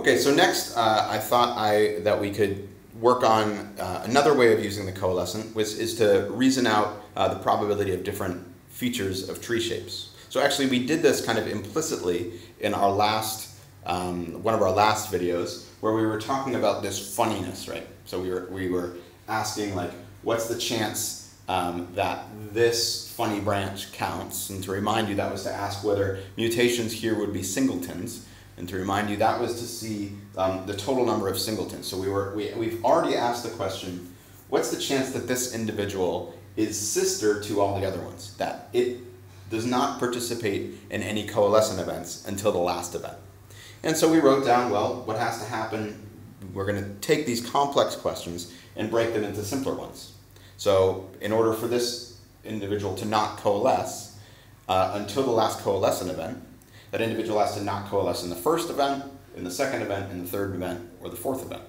Okay, so next I thought that we could work on another way of using the coalescent, which is to reason out the probability of different features of tree shapes. So actually we did this kind of implicitly in our last, one of our last videos, where we were talking about this funniness, right? So we were asking, like, what's the chance that this funny branch counts? And to remind you, that was to ask whether mutations here would be singletons. And to remind you, that was to see the total number of singletons. So we've already asked the question, what's the chance that this individual is sister to all the other ones? That it does not participate in any coalescent events until the last event. And so we wrote down, well, what has to happen, we're going to take these complex questions and break them into simpler ones. So in order for this individual to not coalesce until the last coalescent event, that individual has to not coalesce in the first event, in the second event, in the third event, or the fourth event.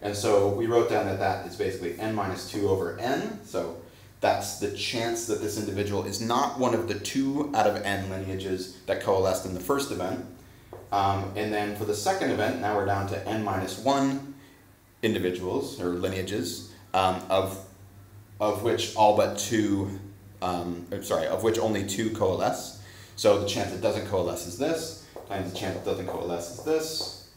And so we wrote down that that is basically n minus 2 over n. So that's the chance that this individual is not one of the 2 out of n lineages that coalesced in the first event. And then for the second event, now we're down to n minus 1 individuals, or lineages, of which all but 2, of which only 2 coalesce. So the chance it doesn't coalesce is this, times the chance it doesn't coalesce is this.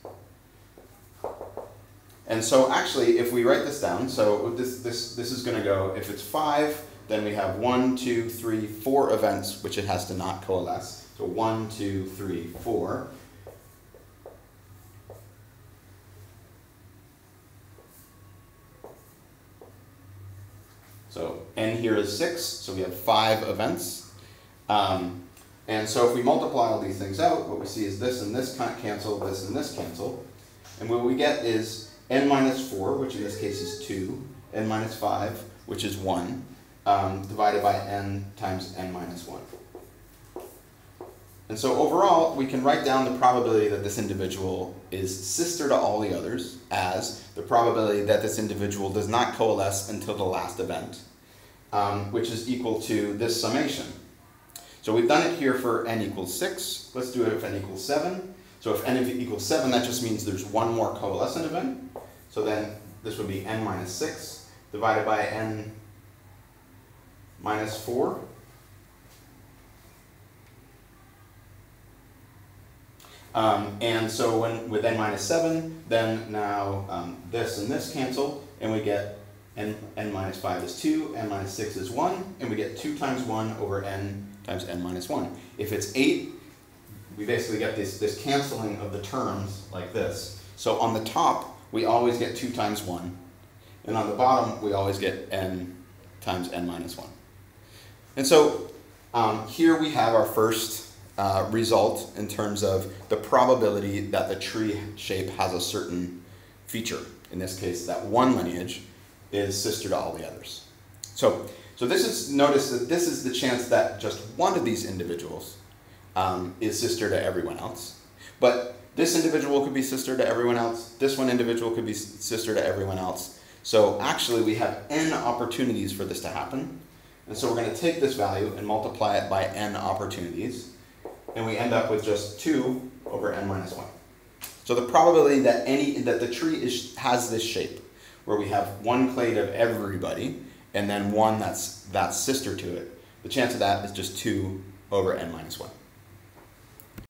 And so actually, if we write this down, so this is going to go, if it's 5, then we have 1, 2, 3, 4 events which it has to not coalesce. So 1, 2, 3, 4. So n here is 6, so we have 5 events. And so if we multiply all these things out, what we see is this and this cancel, this and this cancel. And what we get is n minus 4, which in this case is 2, n minus 5, which is 1, divided by n times n minus 1. And so overall, we can write down the probability that this individual is sister to all the others as the probability that this individual does not coalesce until the last event, which is equal to this summation. So we've done it here for n equals 6. Let's do it if n equals 7. So if n equals 7, that just means there's one more coalescent event. So then this would be n minus 6 divided by n minus 4. And so with n minus 7, then now this and this cancel, and we get n minus 5 is 2, n minus 6 is 1, and we get 2 times 1 over n times n minus 1. If it's 8, we basically get this canceling of the terms like this. So on the top, we always get 2 times 1, and on the bottom, we always get n times n minus 1. And so here we have our first result in terms of the probability that the tree shape has a certain feature. In this case, that one lineage is sister to all the others. So this is, notice that this is the chance that just one of these individuals is sister to everyone else. But this individual could be sister to everyone else. This one individual could be sister to everyone else. So actually we have n opportunities for this to happen. And so we're going to take this value and multiply it by n opportunities. And we end up with just 2 over n minus 1. So the probability that the tree has this shape, where we have one clade of everybody, and then one that's sister to it, the chance of that is just 2 over n minus 1.